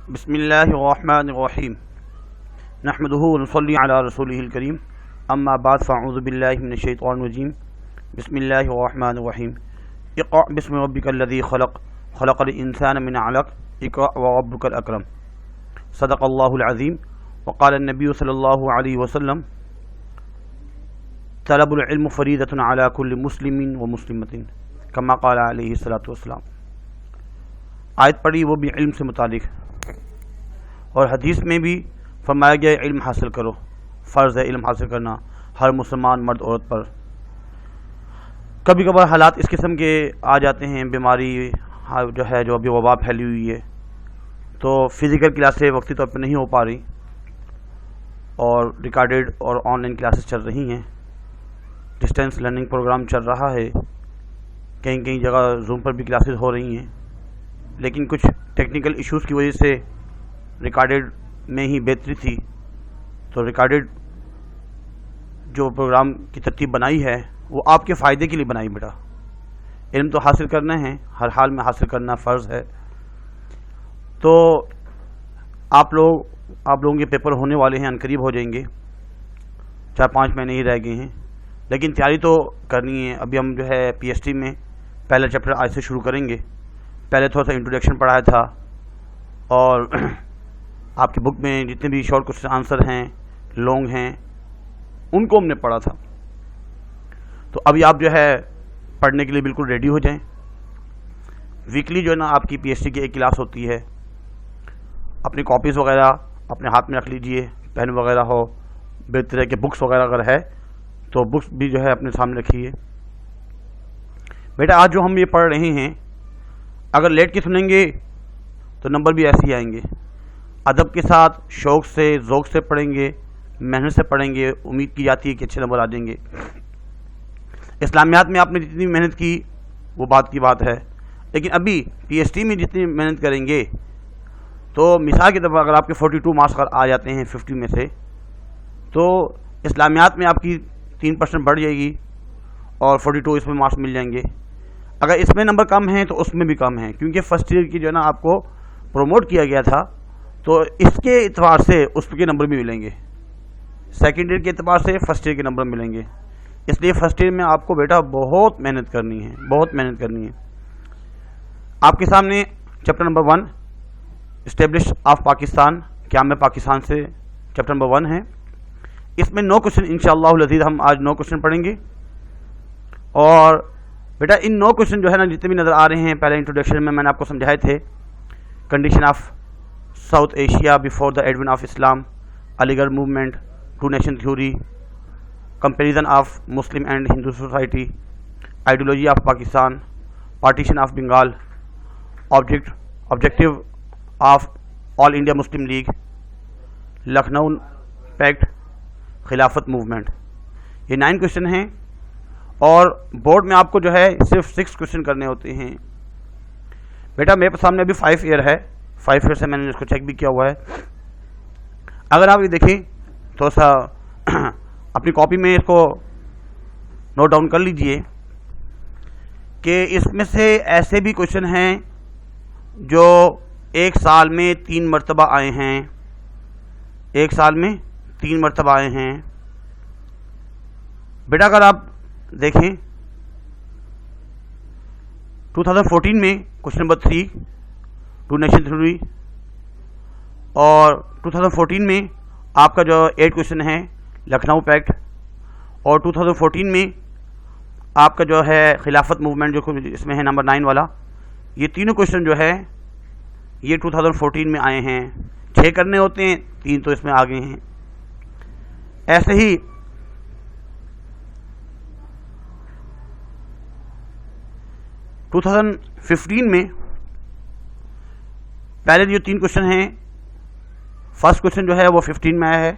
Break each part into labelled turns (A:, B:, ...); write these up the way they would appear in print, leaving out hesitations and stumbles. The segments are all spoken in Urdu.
A: بسم اللہ الرحمن الرحیم نحمده ونصلی علی رسولہ الکریم اما بعد فاعوذ باللہ من الشیطان الرجیم بسم اللہ الرحمن الرحیم اقرأ بسم ربک الذی خلق خلق الانسان من علق اقرأ وربک الاکرم صدق اللہ العظیم وقال النبی صلی اللہ علیہ وسلم طلب العلم فریضۃ علی کل مسلم ومسلمۃ کما قال علیہ الصلوۃ والسلام۔ آیت پڑھی وہ بھی علم سے متعلق، اور حدیث میں بھی فرمایا گیا علم حاصل کرو، فرض ہے علم حاصل کرنا ہر مسلمان مرد عورت پر۔ کبھی کبھار حالات اس قسم کے آ جاتے ہیں، بیماری جو ابھی وبا پھیلی ہوئی ہے، تو فزیکل کلاسیں وقتی طور پہ نہیں ہو پا رہی اور ریکارڈیڈ اور آن لائن کلاسز چل رہی ہیں، ڈسٹینس لرننگ پروگرام چل رہا ہے، کہیں جگہ زوم پر بھی کلاسز ہو رہی ہیں، لیکن کچھ ٹیکنیکل ایشوز کی وجہ سے ریکارڈیڈ میں ہی بہتری تھی، تو ریکارڈیڈ جو پروگرام کی ترتیب بنائی ہے وہ آپ کے فائدے کے لیے بنائی۔ بیٹا علم تو حاصل کرنا ہے، ہر حال میں حاصل کرنا فرض ہے۔ تو آپ لوگوں کے پیپر ہونے والے ہیں، عنقریب ہو جائیں گے، 4-5 مہینے ہی رہ گئے ہیں، لیکن تیاری تو کرنی ہے۔ ابھی ہم پی ایس ٹی میں پہلا چیپٹر آج سے شروع کریں گے۔ پہلے تھوڑا سا انٹروڈکشن پڑھایا تھا، اور آپ کی بک میں جتنے بھی شارٹ کوسچن آنسر ہیں، لانگ ہیں، ان کو ہم نے پڑھا تھا۔ تو ابھی آپ پڑھنے کے لیے بالکل ریڈی ہو جائیں۔ ویکلی آپ کی پی ایس ٹی کی ایک کلاس ہوتی ہے، اپنی کاپیز وغیرہ اپنے ہاتھ میں رکھ لیجئے، پین وغیرہ ہو، بہتر ہے کہ بکس وغیرہ اگر ہے تو بکس بھی اپنے سامنے رکھیے۔ بیٹا آج جو ہم یہ پڑھ رہے ہیں، اگر لیٹ کے سنیں گے تو نمبر بھی ایسے ہی آئیں گے۔ ادب کے ساتھ شوق سے ذوق سے پڑھیں گے، محنت سے پڑھیں گے، امید کی جاتی ہے کہ اچھے نمبر آ جائیں گے۔ اسلامیات میں آپ نے جتنی محنت کی وہ بات کی بات ہے، لیکن ابھی پی ایس ٹی میں جتنی محنت کریں گے تو مثال کے طور پر اگر آپ کے 42 مارکس آ جاتے ہیں 50 میں سے، تو اسلامیات میں آپ کی 3% بڑھ جائے گی اور 42 اس میں مارکس مل جائیں گے۔ اگر اس میں نمبر کم ہیں تو اس میں بھی کم ہیں، کیونکہ فرسٹ ایئر کی آپ کو پروموٹ کیا گیا تھا، تو اس کے اعتبار سے اس کے نمبر بھی ملیں گے، سیکنڈ ایئر کے اعتبار سے فرسٹ ایئر کے نمبر ملیں گے۔ اس لیے فرسٹ ایئر میں آپ کو بیٹا بہت محنت کرنی ہے، بہت محنت کرنی ہے۔ آپ کے سامنے chapter number 1 establish of Pakistan, قیام پاکستان سے چیپٹر نمبر 1 ہے۔ اس میں 9 کوشچن انشاءاللہ العزیز ہم آج 9 کوشچن پڑھیں گے، اور بیٹا ان 9 کوشچن جتنے بھی نظر آ رہے ہیں، پہلے انٹروڈکشن میں نے آپ کو سمجھائے تھے، condition of South Asia before the advent of Islam, Aligarh movement, 2 nation theory, comparison of Muslim and Hindu society, ideology of Pakistan, partition of Bengal, objective of all India Muslim League, Lucknow pact, Khilafat movement. یہ 9 کوشچن ہیں، اور بورڈ میں آپ کو صرف 6 کوشچن کرنے ہوتے ہیں۔ بیٹا میرے سامنے ابھی 5 ایئر ہے، 5 ایئر سے میں نے اس کو چیک بھی کیا ہوا ہے۔ اگر آپ یہ دیکھیں تو سا اپنی کاپی میں اس کو نوٹ ڈاؤن کر لیجئے کہ اس میں سے ایسے بھی کوشچن ہیں جو 1 سال میں 3 مرتبہ آئے ہیں، 1 سال میں 3 مرتبہ آئے ہیں۔ بیٹا اگر آپ دیکھیں 2014 میں کوشچن نمبر 3 2 نیشن تھیوری، اور 2014 میں آپ کا 8 کوشچن ہے لکھنؤ پیکٹ، اور 2014 میں آپ کا خلافت موومنٹ جو اس میں ہے نمبر 9 والا۔ یہ تینوں کوشچن یہ 2014 میں آئے ہیں، 6 کرنے ہوتے ہیں، 3 تو اس میں آ گئے ہیں۔ ایسے ہی 2015 میں پہلے جو 3 کوشچن ہیں، فرسٹ کوشچن وہ 15 میں آیا ہے،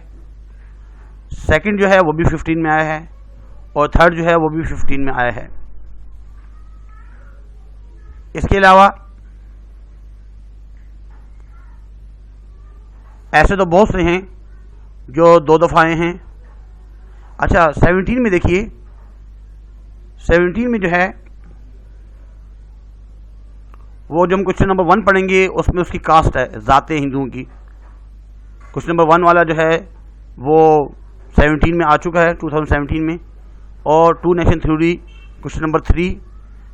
A: سیکنڈ وہ بھی 15 میں آیا ہے، اور تھرڈ وہ بھی 15 میں آیا ہے۔ اس کے علاوہ ایسے تو بہت سے ہیں جو 2 دفعہ آئے ہیں۔ اچھا 17 میں دیکھیے، 17 میں وہ جو ہم کوشچن نمبر 1 پڑھیں گے اس میں اس کی کاسٹ ہے، ذات ہندوؤں کی. کوشچن نمبر 1 والا جو ہے وہ 17 میں آ چکا ہے 2017 میں، اور 2 نیشن تھیوری کوشچن نمبر 3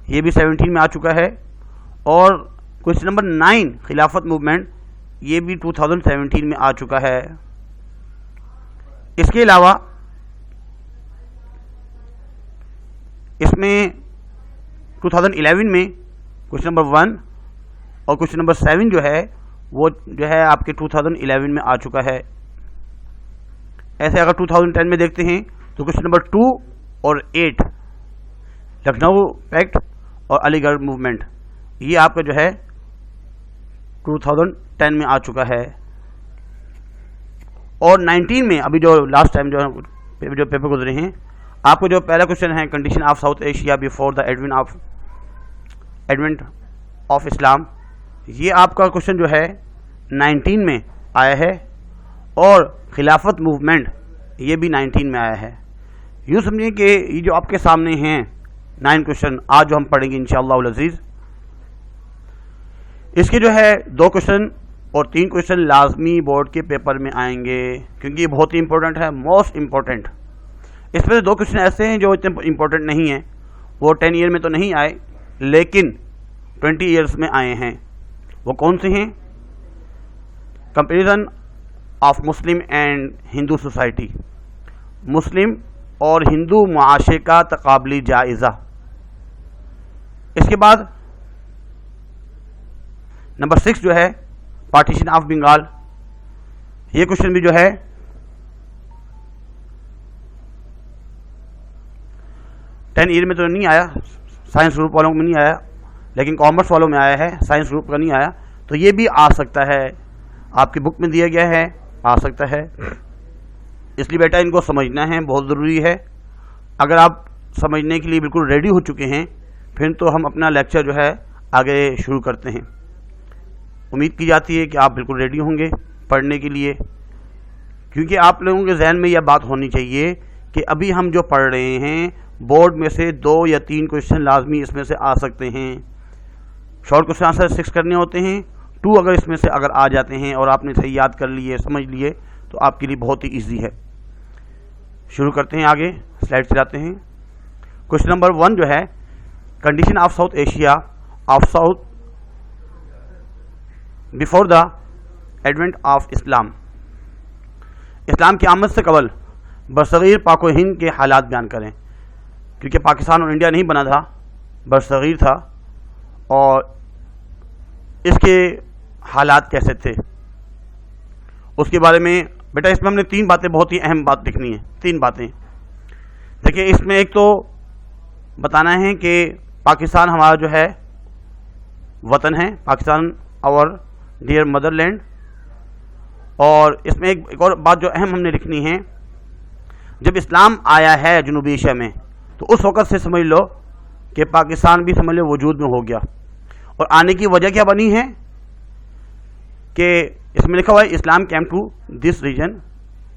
A: یہ بھی 17 میں آ چکا ہے، اور کوشچن نمبر 9 خلافت موومنٹ یہ بھی 2017 میں آ چکا ہے. اس کے علاوہ اس میں 2011 میں کوشچن نمبر 1 اور کوشچن نمبر 7 جو ہے وہ جو ہے آپ کے 2011 میں آ چکا ہے. ایسے اگر 2010 میں دیکھتے ہیں تو کوشچن نمبر 2 اور 8 لکھنؤ پیکٹ اور علی گڑھ موومنٹ یہ آپ کا جو ہے 2010 میں آ چکا ہے. اور 19 میں ابھی جو لاسٹ ٹائم جو پیپر گزرے ہیں، آپ کو جو پہلا کوشچن ہے condition of South Asia before the advent of Islam, یہ آپ کا کوشچن جو ہے 19 میں آیا ہے، اور خلافت موومنٹ یہ بھی 19 میں آیا ہے. یوں سمجھیں کہ یہ جو آپ کے سامنے ہیں 9 کوشچن آج جو ہم پڑھیں گے انشاءاللہ العزیز، اس کے جو ہے 2 کوشچن اور 3 کوشچن لازمی بورڈ کے پیپر میں آئیں گے، کیونکہ یہ بہت ہی امپورٹنٹ ہے، موسٹ امپورٹنٹ. اس میں سے 2 کوشچن ایسے ہیں جو اتنے امپورٹنٹ نہیں ہیں، وہ 10 ایئر میں تو نہیں آئے لیکن 20 ایئرس میں آئے ہیں. وہ کون سے ہیں؟ Comparison of Muslim and Hindu society, مسلم اور ہندو معاشرے کا تقابلی جائزہ. اس کے بعد نمبر 6 جو ہے پارٹیشن آف بنگال، یہ کوشچن بھی جو ہے ٹین ایئر میں تو نہیں آیا، سائنس گروپ والوں میں نہیں آیا، لیکن کامرس والوں میں آیا ہے، سائنس گروپ کا نہیں آیا. تو یہ بھی آ سکتا ہے، آپ کی بک میں دیا گیا ہے، آ سکتا ہے. اس لیے بیٹا ان کو سمجھنا ہے، بہت ضروری ہے. اگر آپ سمجھنے کے لیے بالکل ریڈی ہو چکے ہیں پھر تو ہم اپنا لیکچر جو ہے آگے شروع کرتے ہیں. امید کی جاتی ہے کہ آپ بالکل ریڈی ہوں گے پڑھنے کے لیے، کیونکہ آپ لوگوں کے ذہن میں یہ بات ہونی چاہیے کہ ابھی ہم جو پڑھ رہے ہیں بورڈ میں سے 2 یا 3 کوشچن لازمی اس میں سے آ سکتے ہیں. شارٹ کوشچن آنسر 6 کرنے ہوتے ہیں، 2 اگر اس میں سے اگر آ جاتے ہیں اور آپ نے صحیح یاد کر لیے، سمجھ لیے، تو آپ کے لیے بہت ہی ایزی ہے. شروع کرتے ہیں، آگے سلائڈ چلاتے ہیں. کوشچن نمبر 1 جو ہے condition of South Asia of South before the advent of Islam. اسلام کی آمد سے قبل برصغیر پاک و ہند کے حالات بیان کریں، کیونکہ پاکستان اور انڈیا نہیں بنا تھا، برصغیر تھا، اور اس کے حالات کیسے تھے اس کے بارے میں. بیٹا اس میں ہم نے 3 باتیں، بہت ہی اہم بات لکھنی ہے. 3 باتیں دیکھیں. اس میں ایک تو بتانا ہے کہ پاکستان ہمارا جو ہے وطن ہے، پاکستان اور ڈیئر مدر لینڈ. اور اس میں ایک اور بات جو اہم ہم نے لکھنی ہے، جب اسلام آیا ہے جنوبی ایشیا میں تو اس وقت سے سمجھ لو کہ پاکستان بھی سمجھ لو وجود میں ہو گیا. اور آنے کی وجہ کیا بنی ہے کہ اس میں لکھا ہوا ہے Islam came to this region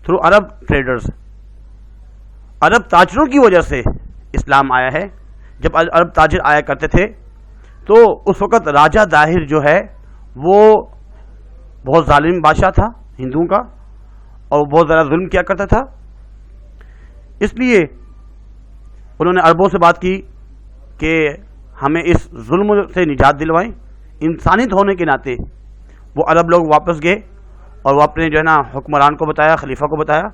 A: through Arab traders. عرب تاجروں کی وجہ سے اسلام آیا ہے. جب عرب تاجر آیا کرتے تھے تو اس وقت راجہ داہر جو ہے وہ بہت ظالم بادشاہ تھا ہندوؤں کا، اور بہت زیادہ ظلم کیا کرتا تھا. اس لیے انہوں نے عربوں سے بات کی کہ ہمیں اس ظلم سے نجات دلوائیں. انسانیت ہونے کے ناطے وہ عرب لوگ واپس گئے اور وہ اپنے جو ہے نا حکمران کو بتایا، خلیفہ کو بتایا.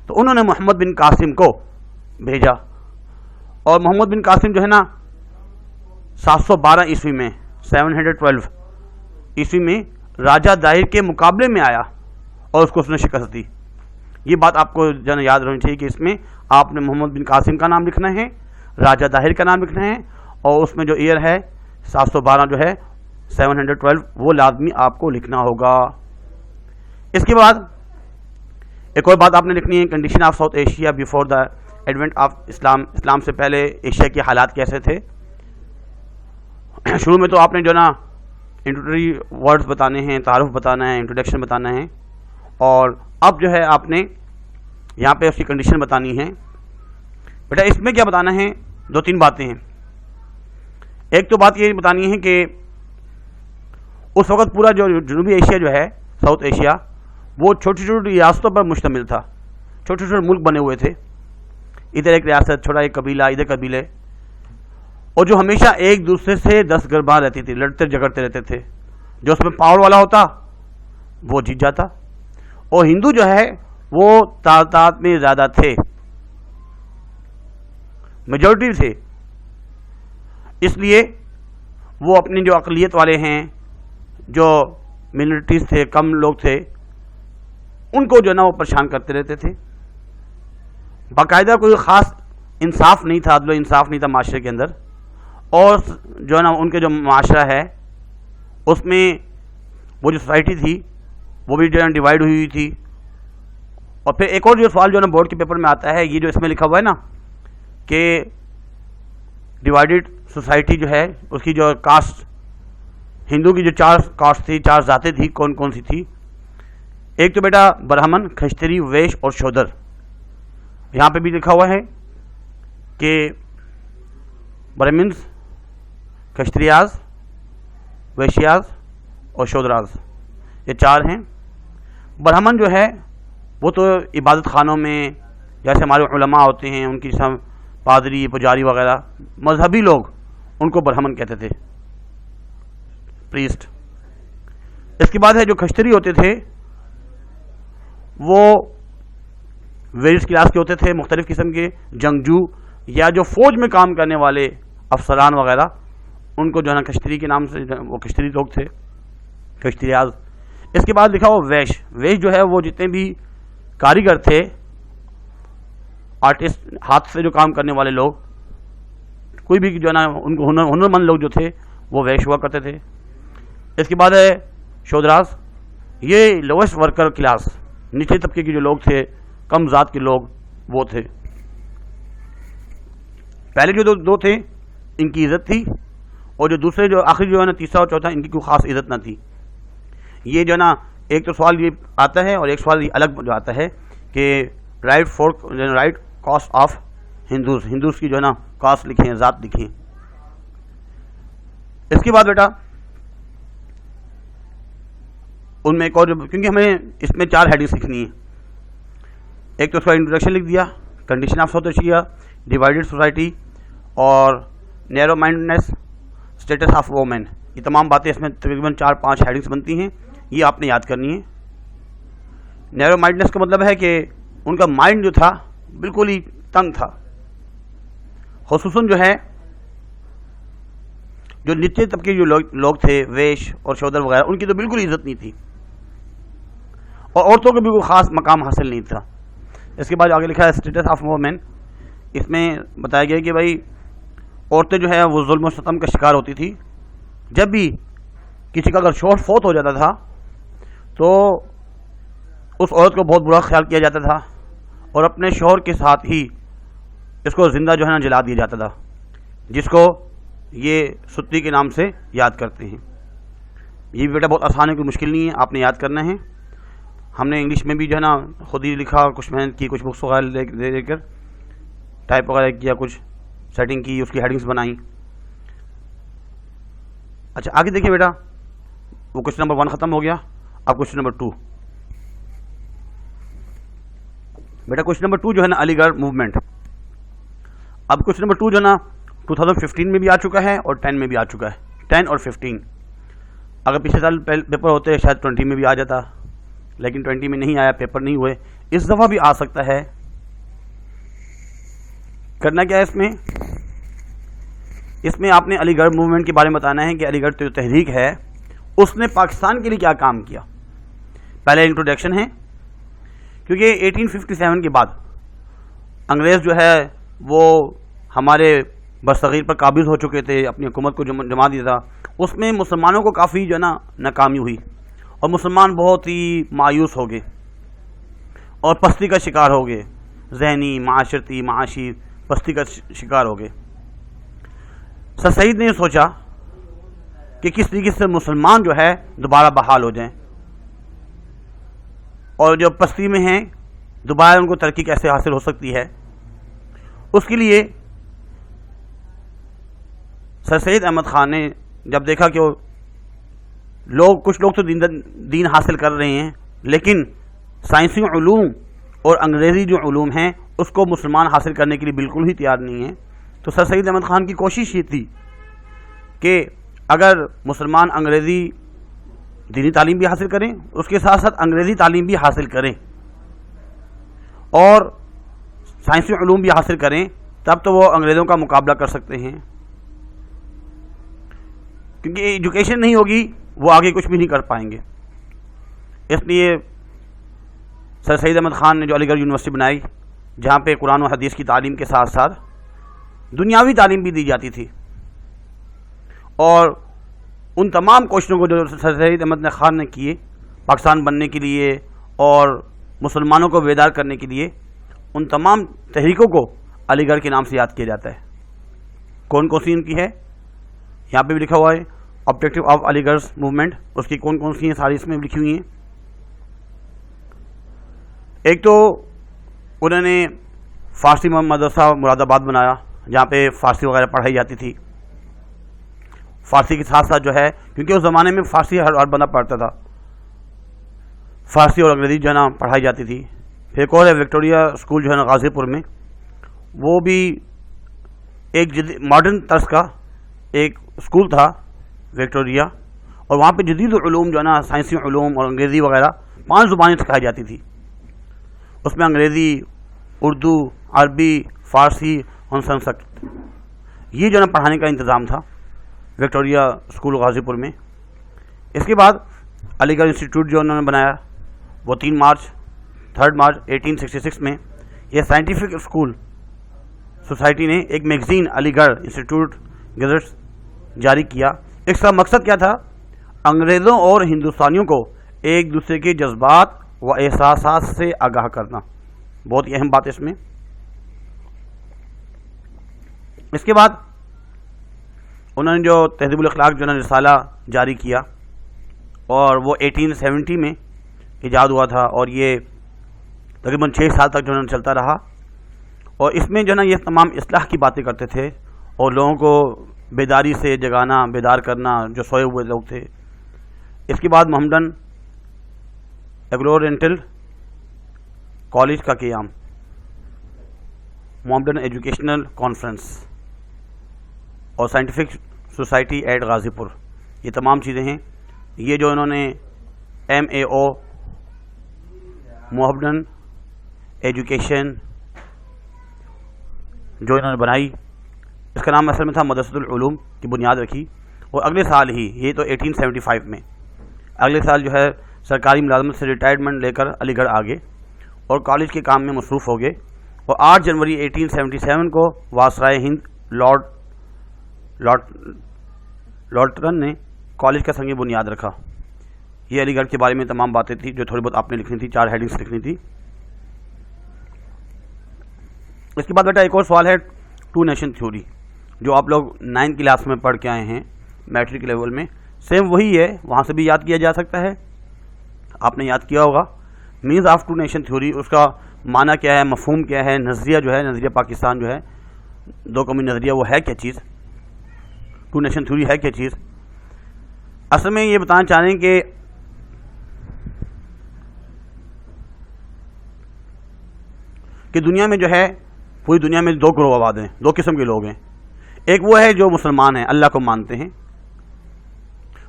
A: تو انہوں نے محمد بن قاسم کو بھیجا، اور محمد بن قاسم جو ہے نا 712 عیسوی میں 712 عیسوی میں راجہ داہر کے مقابلے میں آیا اور اس کو اس نے شکست دی. یہ بات آپ کو جو ہے یاد رہنی چاہیے کہ اس میں آپ نے محمد بن قاسم کا نام لکھنا ہے، راجہ داہر کا نام لکھنا ہے، اور اس میں جو ایئر ہے 712 جو ہے 712 وہ لازمی آپ کو لکھنا ہوگا. اس کے بعد ایک اور بات آپ نے لکھنی ہے، condition of South Asia before the advent of Islam. اسلام سے پہلے ایشیا کے حالات کیسے تھے. شروع میں تو آپ نے جو نا انٹروڈکٹری ورڈز بتانے ہیں، تعارف بتانا ہے، انٹروڈکشن بتانا ہے، اور اب جو ہے آپ نے یہاں پہ اس کی کنڈیشن بتانی ہے. بیٹا اس میں کیا بتانا ہے، 2-3 باتیں ہیں. ایک تو بات یہ بتانی ہے کہ اس وقت پورا جو جنوبی ایشیا جو ہے، ساؤتھ ایشیا، وہ چھوٹی چھوٹی ریاستوں پر مشتمل تھا، چھوٹے چھوٹے ملک بنے ہوئے تھے، ادھر ایک ریاست، چھوٹا ایک قبیلہ، ادھر قبیلے، اور جو ہمیشہ ایک دوسرے سے دست گرباں رہتی تھی، لڑتے جھگڑتے رہتے تھے. جو اس میں پاور والا ہوتا وہ جیت جاتا، اور ہندو جو ہے وہ تعداد میں زیادہ تھے، میجورٹی تھے، اس لیے وہ اپنی جو اقلیت والے ہیں، جو منورٹیز تھے، کم لوگ تھے، ان کو جو ہے نا وہ پریشان کرتے رہتے تھے. باقاعدہ کوئی خاص انصاف نہیں تھا، عدل و انصاف نہیں تھا معاشرے کے اندر، اور جو ہے نا ان کے جو معاشرہ ہے اس میں وہ جو سوسائٹی تھی وہ بھی جو ہے ڈیوائڈ ہوئی تھی. اور پھر ایک اور جو سوال جو ہے نا بورڈ کے پیپر میں آتا ہے، یہ جو اس میں لکھا ہوا ہے نا کہ ڈیوائڈڈ سوسائٹی جو ہے اس کی جو کاسٹ، ہندو کی جو 4 کاسٹ تھی، 4 ذاتیں تھی، کون کون سی تھی؟ ایک تو بیٹا برہمن، کھشتری، ویش اور شودر. یہاں پہ بھی لکھا ہوا ہے کہ برہمنز، کھشتریاز، ویشیاز اور شودراز، یہ 4 ہیں. برہمن جو ہے وہ تو عبادت خانوں میں، جیسے ہمارے علماء ہوتے ہیں ان کی سب پادری، پجاری وغیرہ، مذہبی لوگ ان کو برہمن کہتے تھے، پریسٹ. اس کے بعد ہے جو کھشتری ہوتے تھے وہ ویریس کلاس کے ہوتے تھے، مختلف قسم کے جنگجو یا جو فوج میں کام کرنے والے افسران وغیرہ، ان کو جو ہے نا کھشتری کے نام سے وہ کھشتری لوگ تھے، کھشتریاز. اس کے بعد لکھا ہوا ویش. ویش جو ہے وہ جتنے بھی کاریگر تھے، آرٹسٹ، ہاتھ سے جو کام کرنے والے لوگ، کوئی بھی جو ہے نا ان کو ہنرمند لوگ جو تھے وہ ویش ہوا کرتے تھے. اس کے بعد ہے شودراز، یہ لوئسٹ ورکر کلاس، نچلے طبقے کے جو لوگ تھے، کم ذات کے لوگ وہ تھے. پہلے جو دو تھے ان کی عزت تھی، اور جو دوسرے جو آخری جو ہے نا تیسرا اور چوتھا، ان کی کوئی خاص عزت نہ تھی. یہ جو ہے نا ایک تو سوال یہ آتا ہے، اور ایک سوال یہ الگ جو آتا ہے کہ رائٹ کاسٹ آف ہندوز کی جو ہے نا کاسٹ لکھیں، ذات لکھیں. اس کے بعد بیٹا ان میں ایک اور جو، کیونکہ ہمیں اس میں 4 ہیڈنگس لکھنی ہیں. ایک تو اس کا انٹروڈکشن لکھ دیا، condition of South Asia, divided society, اور نیرو مائنڈنیس، اسٹیٹس آف وومین. یہ تمام باتیں اس میں تقریباً 4-5 ہیڈنگس بنتی ہیں، یہ آپ نے یاد کرنی ہے. نیرو مائنڈنیس کا مطلب ہے کہ ان کا مائنڈ جو تھا بالکل ہی تنگ تھا، خصوصاً جو ہے جو نچلے طبقے جو لوگ تھے، ویش اور شودر وغیرہ، ان کی تو بالکل عزت نہیں تھی، اور عورتوں کو بھی کوئی خاص مقام حاصل نہیں تھا. اس کے بعد آگے لکھا ہے اسٹیٹس آف وومین. اس میں بتایا گیا کہ بھائی عورتیں جو ہے وہ ظلم و ستم کا شکار ہوتی تھی. جب بھی کسی کا اگر شوہر فوت ہو جاتا تھا تو اس عورت کو بہت برا خیال کیا جاتا تھا، اور اپنے شوہر کے ساتھ ہی اس کو زندہ جو ہے نا جلا دیا جاتا تھا، جس کو یہ ستی کے نام سے یاد کرتے ہیں. یہ بھی بیٹا بہت آسان ہے، کوئی مشکل نہیں ہے، آپ نے یاد کرنا ہے. ہم نے انگلش میں بھی جو ہے نا خود ہی لکھا، کچھ محنت کی، کچھ بکس وغیرہ لے کر ٹائپ وغیرہ کیا، کچھ سیٹنگ کی، اس کی ہیڈنگس بنائیں. اچھا آگے دیکھیں بیٹا، وہ کوشچن نمبر 1 ختم ہو گیا. اب کوشچن نمبر 2. بیٹا کوشچن نمبر 2 جو ہے نا علی گڑھ موومنٹ. اب کوشچن نمبر 2 جو ہے نا 2015 میں بھی آ چکا ہے اور 10 میں بھی آ چکا ہے. 10 اور 15. اگر پچھلے سال پیپر ہوتے شاید 20 میں بھی آ جاتا، لیکن 20 میں نہیں آیا، پیپر نہیں ہوئے. اس دفعہ بھی آ سکتا ہے. کرنا کیا ہے اس میں آپ نے علی گڑھ موومنٹ کے بارے میں بتانا ہے کہ علی گڑھ جو تحریک ہے اس نے پاکستان کے لیے کیا کام کیا. پہلے انٹروڈکشن ہے، کیونکہ 1857 کے بعد انگریز جو ہے وہ ہمارے برصغیر پر قابض ہو چکے تھے، اپنی حکومت کو جما دیا تھا. اس میں مسلمانوں کو کافی جو ہے نا ناکامی ہوئی، اور مسلمان بہت ہی مایوس ہو گئے اور پستی کا شکار ہو گئے، ذہنی، معاشرتی، معاشی پستی کا شکار ہو گئے. سر سید نے یہ سوچا کہ کس طریقے سے مسلمان جو ہے دوبارہ بحال ہو جائیں، اور جو پستی میں ہیں دوبارہ ان کو ترقی کیسے حاصل ہو سکتی ہے. اس کے لیے سر سید احمد خان نے جب دیکھا کہ وہ کچھ لوگ تو دین حاصل کر رہے ہیں، لیکن سائنسی علوم اور انگریزی جو علوم ہیں اس کو مسلمان حاصل کرنے کے لیے بالکل ہی تیار نہیں ہیں۔ تو سر سید احمد خان کی کوشش یہ تھی کہ اگر مسلمان انگریزی دینی تعلیم بھی حاصل کریں، اس کے ساتھ ساتھ انگریزی تعلیم بھی حاصل کریں اور سائنسی علوم بھی حاصل کریں، تب تو وہ انگریزوں کا مقابلہ کر سکتے ہیں، کیونکہ ایجوکیشن نہیں ہوگی وہ آگے کچھ بھی نہیں کر پائیں گے۔ اس لیے سر سید احمد خان نے جو علی گڑھ یونیورسٹی بنائی، جہاں پہ قرآن و حدیث کی تعلیم کے ساتھ ساتھ دنیاوی تعلیم بھی دی جاتی تھی، اور ان تمام کوششوں کو جو سر سید احمد خان نے کیے پاکستان بننے کے لیے اور مسلمانوں کو بیدار کرنے کے لیے، ان تمام تحریکوں کو علی گڑھ کے نام سے یاد کیا جاتا ہے۔ کون کون سی ان کی ہے یہاں پہ بھی لکھا ہوا ہے، آبجیکٹو آف علی گڑھ موومنٹ، اس کی کون کون سی ہیں ساری اس میں لکھی ہوئی ہیں۔ ایک تو انہوں نے فارسی مدرسہ مراد آباد بنایا، جہاں پہ فارسی وغیرہ پڑھائی جاتی تھی۔ فارسی کے ساتھ ساتھ جو ہے، کیونکہ اس زمانے میں فارسی ہر بندہ پڑھتا تھا، فارسی اور انگریزی جو ہے نا پڑھائی جاتی تھی۔ پھر ایک اور ہے وکٹوریہ اسکول جو ہے نا غازی پور میں، وہ بھی ایک ماڈرن طرز کا ایک اسکول تھا وکٹوریہ، اور وہاں پہ جدید علوم جو ہے نا سائنسی علوم اور انگریزی وغیرہ 5 زبانیں سکھائی جاتی تھی۔ اس میں انگریزی، اردو، عربی، فارسی اور سنسکرت، یہ جو ہے نا پڑھانے کا انتظام تھا وکٹوریہ اسکول غازی پور میں۔ اس کے بعد علی گڑھ انسٹیٹیوٹ جو انہوں نے بنایا، وہ 3 مارچ 1866 میں یہ سائنٹیفک اسکول سوسائٹی نے ایک میگزین علی گڑھ انسٹیٹیوٹ گزٹ جاری کیا۔ اس کا مقصد کیا تھا؟ انگریزوں اور ہندوستانیوں کو ایک دوسرے کے جذبات و احساسات سے آگاہ کرنا، بہت ہی اہم بات اس میں۔ اس کے بعد انہوں نے جو تہذیب الاخلاق جو ہے رسالہ جاری کیا، اور وہ 1870 میں ایجاد ہوا تھا، اور یہ تقریباً 6 سال تک جو ہے چلتا رہا، اور اس میں جو ہے نا یہ تمام اصلاح کی باتیں کرتے تھے اور لوگوں کو بیداری سے جگانا، بیدار کرنا جو سوئے ہوئے لوگ تھے۔ اس کے بعد محمدن ایگلورینٹل کالج کا قیام، محمدن ایجوکیشنل کانفرنس اور سائنٹیفک سوسائٹی ایٹ غازی پور، یہ تمام چیزیں ہیں۔ یہ جو انہوں نے MAO محمدن ایجوکیشن جو انہوں نے بنائی، اس کا نام اصل میں تھا مدرسۃ العلوم کی بنیاد رکھی، اور اگلے سال ہی، یہ تو 1875 میں، اگلے سال جو ہے سرکاری ملازمت سے ریٹائرمنٹ لے کر علی گڑھ آ گئے اور کالج کے کام میں مصروف ہو گئے، اور 8 جنوری 1877 کو وائسرائے ہند لارڈن نے کالج کا سنگ بنیاد رکھا۔ یہ علی گڑھ کے بارے میں تمام باتیں تھیں جو تھوڑی بہت آپ نے لکھنی تھی، 4 ہیڈنگس لکھنی تھی۔ اس کے بعد بیٹا ایک اور سوال ہے 2 نیشن تھیوری، جو آپ لوگ 9 کلاس میں پڑھ کے آئے ہیں میٹرک لیول میں، سیم وہی ہے، وہاں سے بھی یاد کیا جا سکتا ہے، آپ نے یاد کیا ہوگا۔ مینز آف 2 نیشن تھیوری، اس کا معنی کیا ہے، مفہوم کیا ہے، نظریہ جو ہے، نظریہ پاکستان جو ہے، 2 قومی نظریہ، وہ ہے کیا چیز، 2 نیشن تھیوری ہے کیا چیز۔ اصل میں یہ بتانا چاہ رہے ہیں کہ دنیا میں جو ہے، پوری دنیا میں 2 گروہ آباد ہیں، 2 قسم کے لوگ ہیں۔ ایک وہ ہے جو مسلمان ہیں، اللہ کو مانتے ہیں،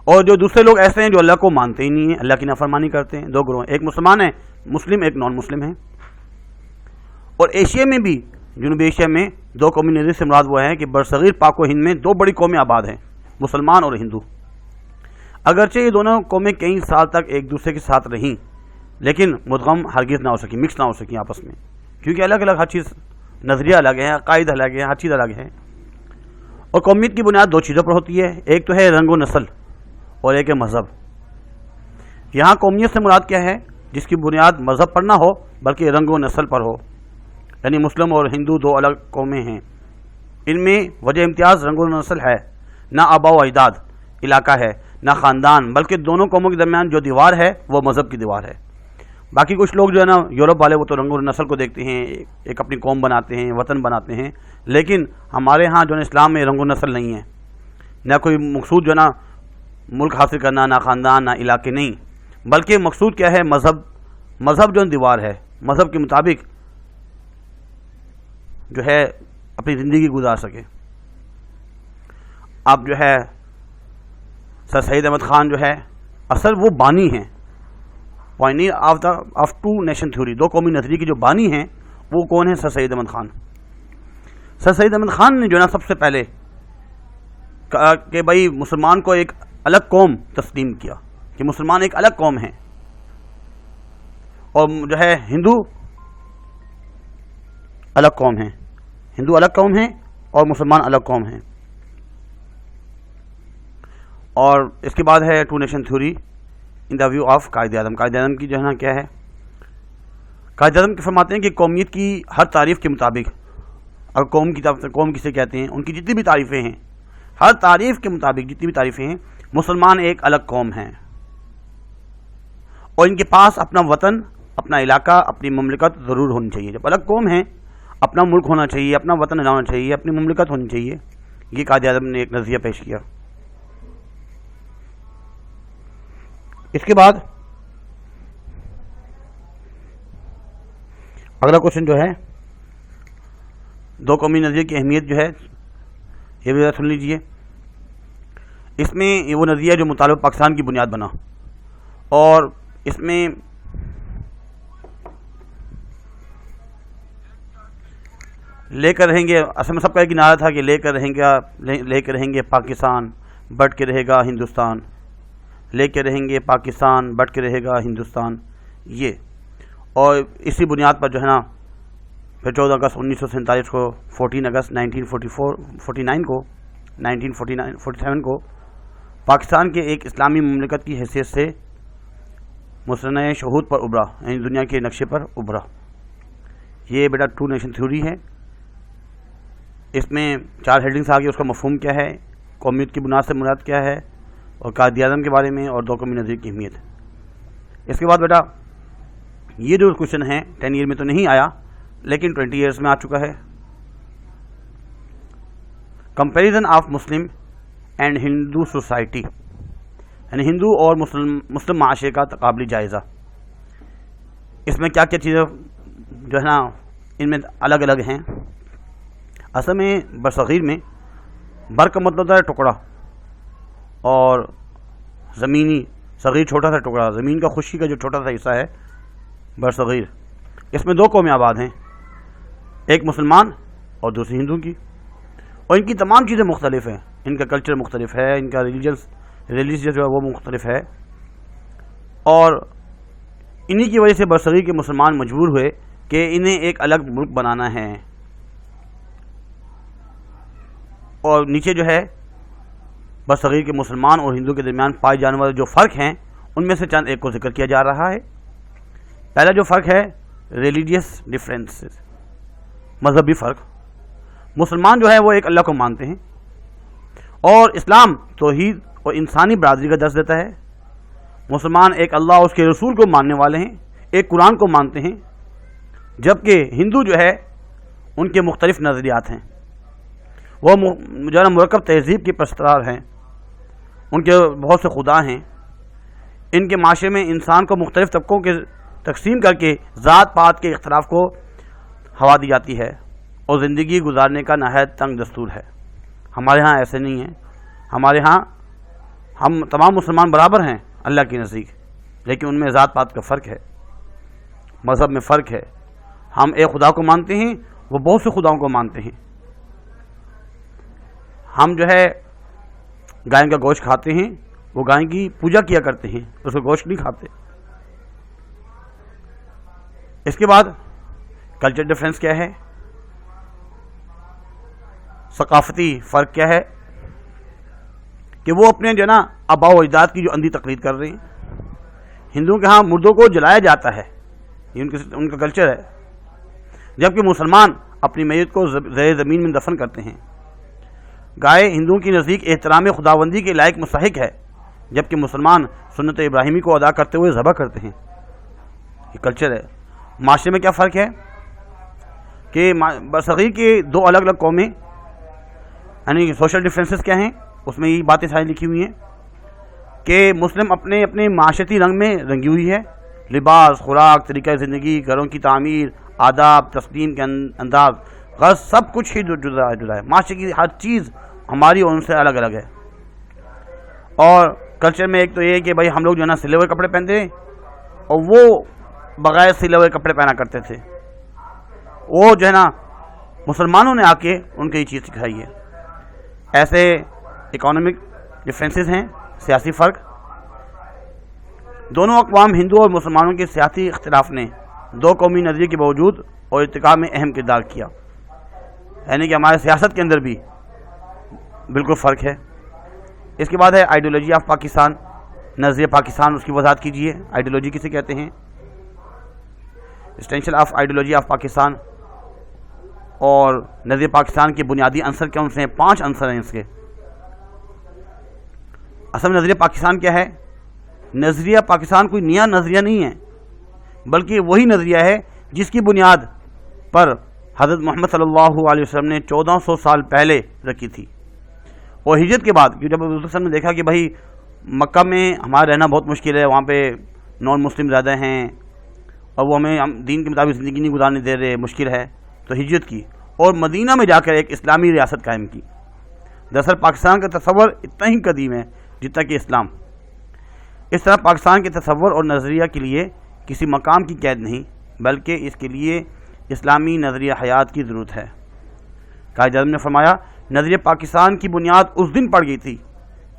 A: اور جو دوسرے لوگ ایسے ہیں جو اللہ کو مانتے ہی نہیں ہیں، اللہ کی نافرمانی کرتے ہیں۔ 2 گروہ، ایک مسلمان ہے مسلم، ایک نان مسلم ہے۔ اور ایشیا میں بھی، جنوبی ایشیا میں 2 قومی نظریے سے مراد وہ ہے کہ برصغیر پاک و ہند میں 2 بڑی قومیں آباد ہیں، مسلمان اور ہندو۔ اگرچہ یہ دونوں قومیں کئی سال تک ایک دوسرے کے ساتھ رہیں، لیکن مدغم ہرگز نہ ہو سکی، مکس نہ ہو سکی آپس میں، کیونکہ الگ الگ ہر چیز، نظریہ الگ ہے، عقائد الگ ہے، ہر چیز الگ ہے۔ اور قومیت کی بنیاد 2 چیزوں پر ہوتی ہے، ایک تو ہے رنگ و نسل اور ایک ہے مذہب۔ یہاں قومیت سے مراد کیا ہے؟ جس کی بنیاد مذہب پر نہ ہو بلکہ رنگ و نسل پر ہو، یعنی مسلم اور ہندو 2 الگ قومیں ہیں، ان میں وجہ امتیاز رنگ و نسل ہے، نہ آبا و اجداد علاقہ ہے، نہ خاندان، بلکہ دونوں قوموں کے درمیان جو دیوار ہے وہ مذہب کی دیوار ہے۔ باقی کچھ لوگ جو ہے نا یورپ والے، وہ تو رنگ و نسل کو دیکھتے ہیں، ایک اپنی قوم بناتے ہیں، وطن بناتے ہیں، لیکن ہمارے ہاں جو ہے اسلام میں رنگ و نسل نہیں ہے، نہ کوئی مقصود جو ہے نا ملک حاصل کرنا، نہ خاندان، نہ علاقے، نہیں، بلکہ مقصود کیا ہے؟ مذہب جو دیوار ہے، مذہب کے مطابق جو ہے اپنی زندگی گزار سکے۔ اب جو ہے سر سید احمد خان جو ہے اصل وہ بانی ہیں، pioneer of two nation theory, دو قومی نظریے کی جو بانی ہیں وہ کون ہیں؟ سر سید احمد خان۔ سر سید احمد خان نے جو ہے نا سب سے پہلے کہا کہ بھائی مسلمان کو ایک الگ قوم تسلیم کیا، کہ مسلمان ایک الگ قوم ہیں، اور جو ہے ہندو الگ قوم ہیں، ہندو الگ قوم ہیں اور مسلمان الگ قوم ہیں۔ اور اس کے بعد ہے two nation theory in the view of Quaid Azam. Quaid Azam کی جو ہے نا کیا ہے؟ قائد اعظم فرماتے ہیں کہ قومیت کی ہر تعریف کے مطابق، اگر قوم کسے کہتے ہیں، ان کی جتنی بھی تعریفیں ہیں، ہر تعریف کے مطابق جتنی بھی تعریفیں ہیں، مسلمان ایک الگ قوم ہیں، اور ان کے پاس اپنا وطن، اپنا علاقہ، اپنی مملکت ضرور ہونی چاہیے۔ جب الگ قوم ہے، اپنا ملک ہونا چاہیے، اپنا وطن ہونا چاہیے، اپنی مملکت ہونی چاہیے۔ یہ قائد اعظم نے ایک نظریہ پیش کیا۔ اس کے بعد اگلا کوشچن جو ہے دو قومی نظریے کی اہمیت جو ہے یہ بھی سن لیجئے۔ اس میں یہ وہ نظریہ جو مطالبہ پاکستان کی بنیاد بنا، اور اس میں لے کر رہیں گے، اصل میں سب کا ایک نعرہ تھا کہ لے کر رہیں گے پاکستان، بٹ کے رہے گا ہندوستان، لے کے رہیں گے پاکستان، بٹ کے رہے گا ہندوستان، یہ۔ اور اسی بنیاد پر جو ہے نا پھر 14 اگست 1947 کو، 14 اگست 1947 کو پاکستان کے ایک اسلامی مملکت کی حیثیت سے مسنح شہود پر ابھرا، یعنی دنیا کے نقشے پر ابھرا۔ یہ بیٹا ٹو نیشن تھیوری ہے۔ اس میں 4 ہیڈنگس آگے، اس کا مفہوم کیا ہے، قومیت کی بنیاد سے مراد کیا ہے، اور قائد اعظم کے بارے میں، اور دو قومی نظریے کی اہمیت۔ اس کے بعد بیٹا یہ جو کوشچن ہے 10 ایئر میں تو نہیں آیا، لیکن 20 ایئرس میں آ چکا ہے۔ Comparison of Muslim and Hindu society, یعنی ہندو اور مسلم معاشرے کا تقابلی جائزہ۔ اس میں کیا کیا چیزیں جو ہے نا ان میں الگ الگ ہیں۔ اصل میں برصغیر میں بر کا مطلب ہوتا ہے ٹکڑا، اور زمینی صغیر چھوٹا سا ٹکڑا، زمین کا خشکی کا جو چھوٹا سا حصہ ہے برصغیر۔ اس میں 2 قومیں آباد ہیں، ایک مسلمان اور دوسری ہندو کی، اور ان کی تمام چیزیں مختلف ہیں، ان کا کلچر مختلف ہے، ان کا ریلیجیس جو ہے وہ مختلف ہے، اور انہی کی وجہ سے برصغیر کے مسلمان مجبور ہوئے کہ انہیں ایک الگ ملک بنانا ہے۔ اور نیچے جو ہے برصغیر کے مسلمان اور ہندو کے درمیان پائے جانے والے جو فرق ہیں، ان میں سے چند ایک کو ذکر کیا جا رہا ہے۔ پہلا جو فرق ہے ریلیجیس ڈفرینسز، مذہبی فرق۔ مسلمان جو ہے وہ ایک اللہ کو مانتے ہیں، اور اسلام توحید اور انسانی برادری کا درس دیتا ہے۔ مسلمان ایک اللہ اور اس کے رسول کو ماننے والے ہیں، ایک قرآن کو مانتے ہیں، جبکہ ہندو جو ہے ان کے مختلف نظریات ہیں، وہ جو ہے مرکب تہذیب کے پرستار ہیں، ان کے بہت سے خدا ہیں۔ ان کے معاشرے میں انسان کو مختلف طبقوں کے تقسیم کر کے ذات پات کے اختلاف کو ہوا دی جاتی ہے، اور زندگی گزارنے کا نہایت تنگ دستور ہے۔ ہمارے ہاں ایسے نہیں ہے، ہمارے ہاں ہم تمام مسلمان برابر ہیں اللہ کے نزدیک، لیکن ان میں ذات پات کا فرق ہے، مذہب میں فرق ہے۔ ہم ایک خدا کو مانتے ہیں، وہ بہت سے خداؤں کو مانتے ہیں۔ ہم جو ہے گائے کا گوشت کھاتے ہیں، وہ گائے کی پوجا کیا کرتے ہیں، اس کا گوشت نہیں کھاتے۔ اس کے بعد کلچر ڈفرینس کیا ہے، ثقافتی فرق کیا ہے، کہ وہ اپنے جو ہے نا آباء و اجداد کی جو اندھی تقلید کر رہے ہیں۔ ہندوؤں کے ہاں مردوں کو جلایا جاتا ہے، یہ ان کا کلچر ہے، جبکہ مسلمان اپنی میت کو زیر زمین میں دفن کرتے ہیں۔ گائے ہندوؤں کی نزدیک احترام خداوندی کے لائق مستحق ہے، جبکہ مسلمان سنت ابراہیمی کو ادا کرتے ہوئے ذبح کرتے ہیں۔ یہ کلچر ہے۔ معاشرے میں کیا فرق ہے کہ برصغیر کے 2 الگ الگ قومیں، یعنی سوشل ڈفرینسز کیا ہیں، اس میں یہ باتیں ساری لکھی ہوئی ہیں۔ کہ مسلم اپنے اپنے معاشرتی رنگ میں رنگی ہوئی ہے، لباس، خوراک، طریقہ زندگی، گھروں کی تعمیر، آداب، تسلیم کے انداز، غرض سب کچھ ہی جدا ہے۔ معاشرے کی ہر چیز ہماری اور ان سے الگ الگ ہے۔ اور کلچر میں ایک تو یہ ہے کہ بھائی ہم لوگ جو ہے نا سلے ہوئے کپڑے پہنتے ہیں اور وہ بغیر سلے ہوئے کپڑے پہنا کرتے تھے۔ وہ جو ہے نا مسلمانوں نے آ کے ان کو یہ چیز سکھائی ہے۔ ایسے اکانومک ڈفرینسز ہیں، سیاسی فرق۔ دونوں اقوام ہندو اور مسلمانوں کے سیاسی اختلاف نے دو قومی نظریے کے باوجود اور ارتقاء میں اہم کردار کیا، یعنی کہ ہمارے سیاست کے اندر بھی بالکل فرق ہے۔ اس کے بعد ہے آئیڈیالوجی آف پاکستان، نظریہ پاکستان، اس کی وضاحت کیجیے۔ آئیڈیالوجی کسے کہتے ہیں؟ اسٹینشل آف آئیڈیالوجی آف پاکستان اور نظریہ پاکستان کے بنیادی عنصر کون سے ہیں؟ 5 عنصر ہیں اس کے۔ اصل میں نظریہ پاکستان کیا ہے؟ نظریہ پاکستان کوئی نیا نظریہ نہیں ہے، بلکہ وہی نظریہ ہے جس کی بنیاد پر حضرت محمد صلی اللہ علیہ وسلم نے 1400 سال پہلے رکھی تھی۔ اور ہجرت کے بعد جب حضور صلی اللہ علیہ وسلم نے دیکھا کہ بھائی مکہ میں ہمارا رہنا بہت مشکل ہے، وہاں پہ نان مسلم زیادہ ہیں اور وہ ہمیں دین کے مطابق زندگی نہیں گزارنے دے رہے، مشکل ہے، تو ہجرت کی اور مدینہ میں جا کر ایک اسلامی ریاست قائم کی۔ دراصل پاکستان کا تصور اتنا ہی قدیم ہے جتنا کہ اسلام۔ اس طرح پاکستان کے تصور اور نظریہ کے لیے کسی مقام کی قید نہیں، بلکہ اس کے لیے اسلامی نظریہ حیات کی ضرورت ہے۔ قائد اعظم نے فرمایا، نظریہ پاکستان کی بنیاد اس دن پڑ گئی تھی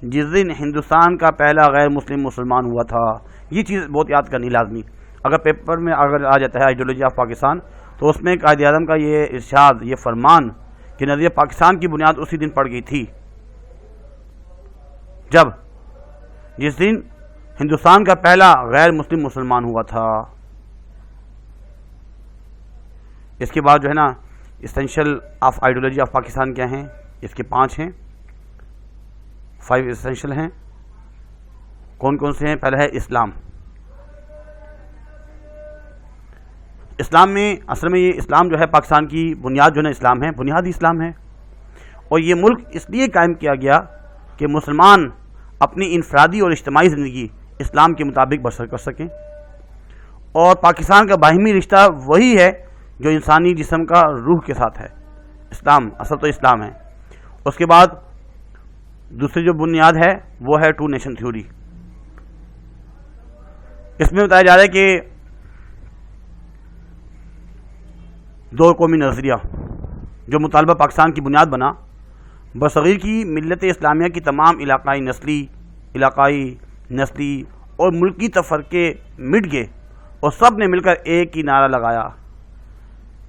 A: جس دن ہندوستان کا پہلا غیر مسلم مسلمان ہوا تھا۔ یہ چیز بہت یاد کرنی لازمی۔ اگر پیپر میں اگر آ جاتا ہے آئیڈیالوجی آف پاکستان تو اس میں قائد اعظم کا یہ ارشاد، یہ فرمان کہ نظریہ پاکستان کی بنیاد اسی دن پڑ گئی تھی جس دن ہندوستان کا پہلا غیر مسلم مسلمان ہوا تھا۔ اس کے بعد جو ہے نا essential of ideology of Pakistan کیا ہیں؟ اس کے 5 ہیں، 5 اسینشل ہیں۔ کون کون سے ہیں؟ پہلا ہے اسلام۔ اسلام میں اصل میں یہ اسلام جو ہے پاکستان کی بنیاد جو ہے نا اسلام ہے، بنیادی اسلام ہے، اور یہ ملک اس لیے قائم کیا گیا کہ مسلمان اپنی انفرادی اور اجتماعی زندگی اسلام کے مطابق بسر کر سکیں۔ اور پاکستان کا باہمی رشتہ وہی ہے جو انسانی جسم کا روح کے ساتھ ہے۔ اسلام اصل تو اسلام ہے۔ اس کے بعد دوسری جو بنیاد ہے وہ ہے 2 نیشن تھیوری۔ اس میں بتایا جا رہا ہے کہ 2 قومی نظریہ جو مطالبہ پاکستان کی بنیاد بنا، برصغیر کی ملت اسلامیہ کی تمام علاقائی نسلی اور ملکی تفرقے مٹ گئے اور سب نے مل کر ایک ہی نعرہ لگایا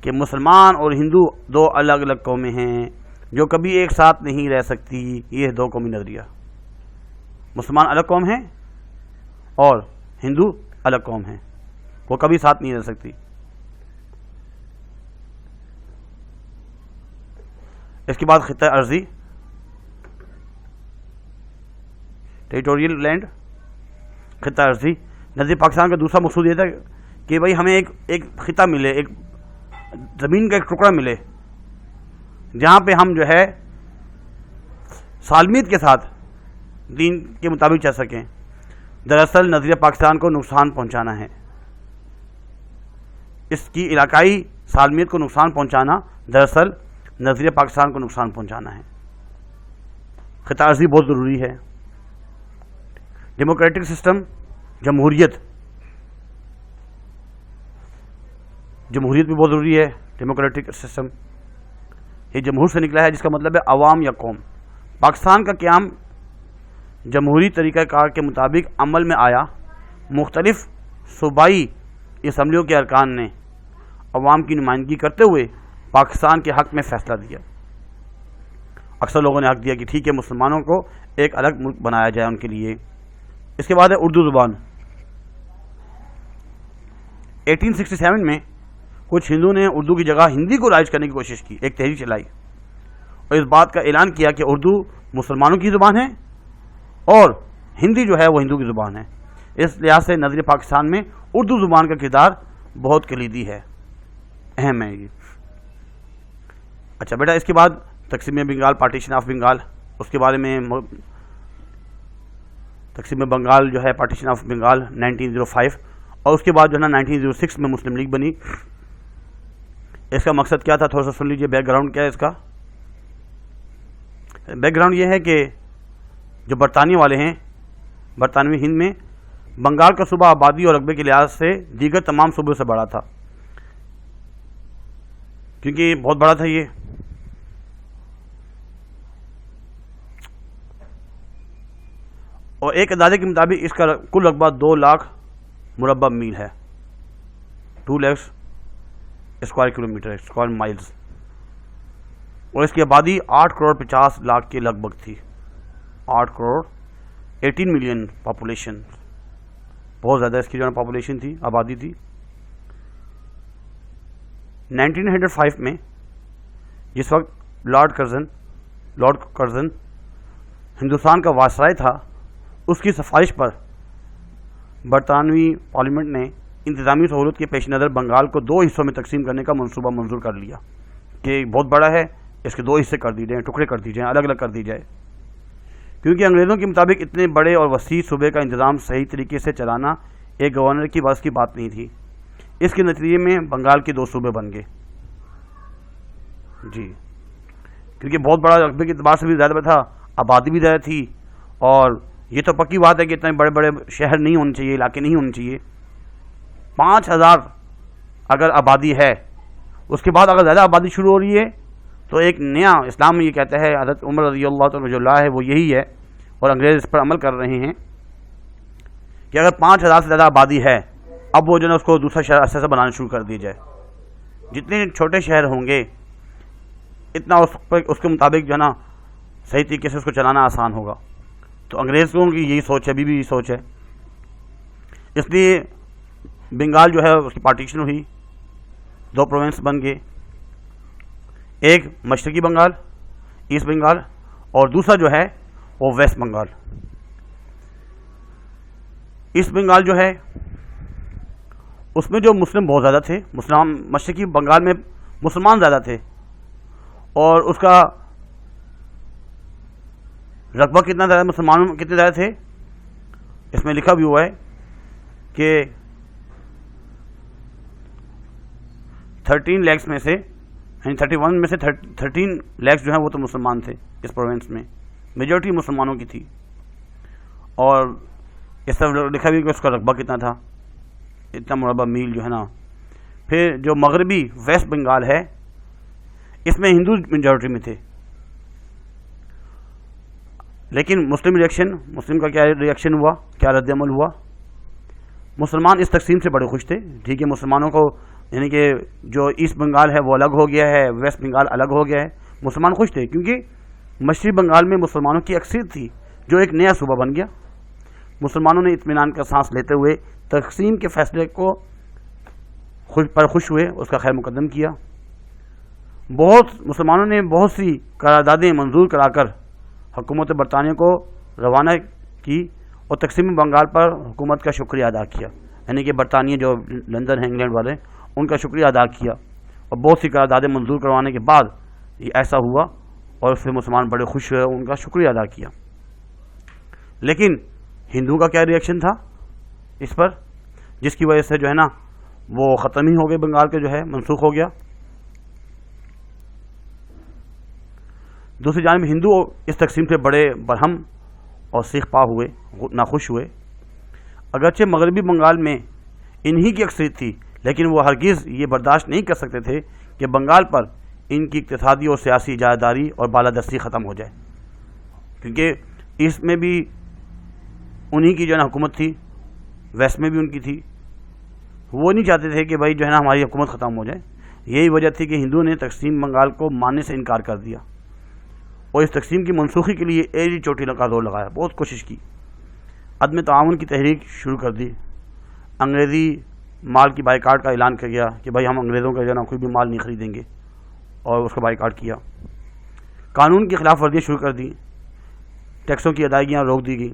A: کہ مسلمان اور ہندو 2 الگ الگ قومیں ہیں جو کبھی ایک ساتھ نہیں رہ سکتی۔ یہ 2 قومی نظریہ، مسلمان الگ قوم ہیں اور ہندو الگ قوم ہیں، وہ کبھی ساتھ نہیں رہ سکتی۔ اس کے بعد خطہ ارضی، ٹیریٹوریل لینڈ، خطہ ارضی۔ نظریہ پاکستان کا دوسرا مقصود یہ تھا کہ بھائی ہمیں ایک خطہ ملے، ایک زمین کا ایک ٹکڑا ملے جہاں پہ ہم جو ہے سالمیت کے ساتھ دین کے مطابق چل سکیں۔ دراصل نظریہ پاکستان کو نقصان پہنچانا ہے، اس کی علاقائی سالمیت کو نقصان پہنچانا دراصل نظریہ پاکستان کو نقصان پہنچانا ہے۔ خطہ ارضی بہت ضروری ہے۔ ڈیموکریٹک سسٹم، جمہوریت بھی بہت ضروری ہے۔ ڈیموکریٹک سسٹم یہ جمہور سے نکلا ہے جس کا مطلب ہے عوام یا قوم۔ پاکستان کا قیام جمہوری طریقہ کار کے مطابق عمل میں آیا۔ مختلف صوبائی اسمبلیوں کے ارکان نے عوام کی نمائندگی کرتے ہوئے پاکستان کے حق میں فیصلہ دیا۔ اکثر لوگوں نے حق دیا کہ ٹھیک ہے مسلمانوں کو ایک الگ ملک بنایا جائے ان کے لیے۔ اس کے بعد ہے اردو زبان۔ 1867 میں کچھ ہندوؤں نے اردو کی جگہ ہندی کو رائج کرنے کی کوشش کی، ایک تحریک چلائی اور اس بات کا اعلان کیا کہ اردو مسلمانوں کی زبان ہے اور ہندی جو ہے وہ ہندو کی زبان ہے۔ اس لحاظ سے نظریہ پاکستان میں اردو زبان کا کردار بہت کلیدی ہے، اہم ہے یہ۔ اچھا بیٹا، اس کے بعد تقسیم بنگال، پارٹیشن آف بنگال، اس کے بارے میں تقسیم بنگال جو ہے پارٹیشن آف بنگال 1905، اور اس کے بعد جو ہے نا 1906 میں مسلم لیگ بنی۔ اس کا مقصد کیا تھا تھوڑا سا سن لیجئے، بیک گراؤنڈ کیا ہے اس کا۔ بیک گراؤنڈ یہ ہے کہ جو برطانیہ والے ہیں، برطانوی ہند میں بنگال کا صوبہ آبادی اور رقبے کے لحاظ سے دیگر تمام صوبوں سے بڑا تھا، کیونکہ بہت بڑا تھا یہ۔ اور ایک اندازے کے مطابق اس کا کل رقبہ 2 لاکھ مربع میل ہے، 2 lakh square kilometre, square miles, اور اس کی آبادی 8 کروڑ 50 لاکھ کے لگ بھگ تھی، 8 کروڑ 18 ملین پاپولیشن، بہت زیادہ اس کی جو ہے پاپولیشن تھی، آبادی تھی۔ 1905 میں جس وقت لارڈ کرزن ہندوستان کا وائسرائے تھا، اس کی سفارش پر برطانوی پارلیمنٹ نے انتظامی سہولت کے پیش نظر بنگال کو 2 حصوں میں تقسیم کرنے کا منصوبہ منظور کر لیا کہ بہت بڑا ہے، اس کے 2 حصے کر دی جائیں، ٹکڑے کر دی جائیں، الگ الگ کر دی جائے، کیونکہ انگریزوں کے مطابق اتنے بڑے اور وسیع صوبے کا انتظام صحیح طریقے سے چلانا ایک گورنر کی بس کی بات نہیں تھی۔ اس کے نتیجے میں بنگال کے 2 صوبے بن گئے جی، کیونکہ بہت بڑا رقبے کے اعتبار سے بھی زیادہ تھا، آبادی بھی زیادہ تھی، اور یہ تو پکی بات ہے کہ اتنے بڑے بڑے شہر نہیں ہونے چاہیے، علاقے نہیں ہونے چاہیے۔ 5000 اگر آبادی ہے، اس کے بعد اگر زیادہ آبادی شروع ہو رہی ہے تو ایک نیا اسلام یہ کہتا ہے، حضرت عمر رضی اللہ تعالیٰ جو اللہ ہے وہ یہی ہے، اور انگریز اس پر عمل کر رہے ہیں کہ اگر 5000 سے زیادہ آبادی ہے، اب وہ جو ہے اس کو دوسرا شہر ایسا بنانا شروع کر دی جائے۔ جتنے چھوٹے شہر ہوں گے اتنا اس کے مطابق جو ہے نا صحیح طریقے سے اس کو چلانا آسان ہوگا۔ تو انگریزوں کی یہی سوچ ہے، ابھی بھی یہی سوچ ہے، اس لیے بنگال جو ہے اس کی پارٹیشن ہوئی، 2 پروونس بن گئے، ایک مشرقی بنگال ایسٹ بنگال، اور دوسرا جو ہے وہ ویسٹ بنگال۔ ایسٹ بنگال جو ہے اس میں جو مسلم بہت زیادہ تھے، مشرقی بنگال میں مسلمان زیادہ تھے، اور اس کا رقبہ کتنا زیادہ، مسلمانوں کتنے زیادہ تھے، اس میں لکھا بھی ہوا ہے کہ 13 لاکھ میں سے، یعنی 31 میں سے 13 لاکھ جو ہیں وہ تو مسلمان تھے اس پروونس میں، میجورٹی مسلمانوں کی تھی، اور اس طرح لکھا بھی کہ اس کا رقبہ کتنا تھا، اتنا مربع میل جو ہے نا۔ پھر جو مغربی ویسٹ بنگال ہے، اس میں ہندو میجورٹی میں تھے، لیکن مسلم کا کیا ریئیکشن ہوا، کیا رد عمل ہوا؟ مسلمان اس تقسیم سے بڑے خوش تھے، ٹھیک ہے، مسلمانوں کو یعنی کہ جو ایسٹ بنگال ہے وہ الگ ہو گیا ہے، ویسٹ بنگال الگ ہو گیا ہے، مسلمان خوش تھے، کیونکہ مشرقی بنگال میں مسلمانوں کی اکثریت تھی، جو ایک نیا صوبہ بن گیا۔ مسلمانوں نے اطمینان کا سانس لیتے ہوئے تقسیم کے فیصلے کو خوش ہوئے، اس کا خیر مقدم کیا۔ مسلمانوں نے بہت سی قراردادیں منظور کرا کر حکومت برطانیہ کو روانہ کی، اور تقسیم بنگال پر حکومت کا شکریہ ادا کیا، یعنی کہ برطانیہ جو لندن ہے، انگلینڈ والے، ان کا شکریہ ادا کیا، اور بہت سی قراردادیں منظور کروانے کے بعد یہ ایسا ہوا، اور اس سے مسلمان بڑے خوش ہوئے، ان کا شکریہ ادا کیا۔ لیکن ہندوؤں کا کیا ریئیکشن تھا اس پر، جس کی وجہ سے جو ہے نا وہ ختم ہی ہو گئے، بنگال کے جو ہے منسوخ ہو گیا۔ دوسری جانب ہندو اس تقسیم سے بڑے برہم اور سیخ پا ہوئے، ناخوش ہوئے۔ اگرچہ مغربی بنگال میں انہی کی اکثریت تھی، لیکن وہ ہرگز یہ برداشت نہیں کر سکتے تھے کہ بنگال پر ان کی اقتصادی اور سیاسی جائیداری اور بالادستی ختم ہو جائے، کیونکہ اس میں بھی انہی کی جو ہے نا حکومت تھی، ویسٹ میں بھی ان کی تھی، وہ نہیں چاہتے تھے کہ بھائی جو ہے نا ہماری حکومت ختم ہو جائے۔ یہی وجہ تھی کہ ہندوؤں نے تقسیم بنگال کو ماننے سے انکار کر دیا، اور اس تقسیم کی منسوخی کے لیے ایڑی چوٹی کا زور لگایا، بہت کوشش کی، عدم تعاون کی تحریک شروع کر دی، انگریزی مال کی بائیکاٹ کا اعلان کر گیا کہ بھائی ہم انگریزوں کا جو ہے نا کوئی بھی مال نہیں خریدیں گے، اور اس کو بائیکاٹ کیا۔ قانون کی خلاف ورزیاں شروع کر دی، ٹیکسوں کی ادائیگیاں روک دی گئی،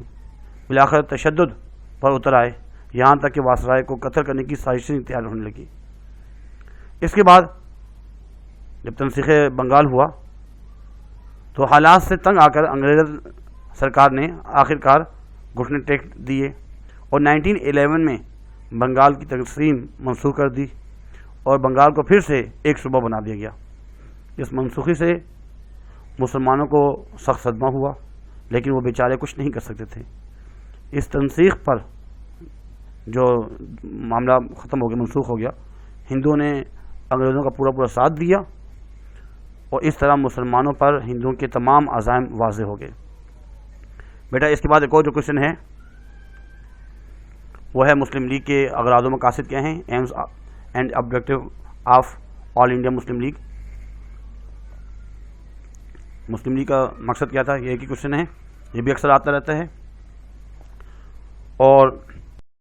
A: بالآخر تشدد پر اتر آئے، یہاں تک کہ وائسرائے کو قتل کرنے کی سازشیں تیار ہونے لگی۔ اس کے بعد جب تنسیخ بنگال ہوا تو حالات سے تنگ آ کر انگریز سرکار نے آخرکار گھٹنے ٹیک دیے اور 1911 میں بنگال کی تقسیم منسوخ کر دی اور بنگال کو پھر سے ایک صوبہ بنا دیا گیا۔ اس منسوخی سے مسلمانوں کو سخت صدمہ ہوا، لیکن وہ بیچارے کچھ نہیں کر سکتے تھے۔ اس تنسیخ پر جو معاملہ ختم ہو گیا، منسوخ ہو گیا، ہندوؤں نے انگریزوں کا پورا ساتھ دیا اور اس طرح مسلمانوں پر ہندوؤں کے تمام عزائم واضح ہو گئے۔ بیٹا اس کے بعد ایک اور جو کوشچن ہے وہ ہے مسلم لیگ کے اغراض و مقاصد کیا ہیں، aims and objective of all India Muslim League. Muslim League کا مقصد کیا تھا، یہ ایک ہی کوشچن ہے، یہ بھی اکثر آتا رہتا ہے۔ اور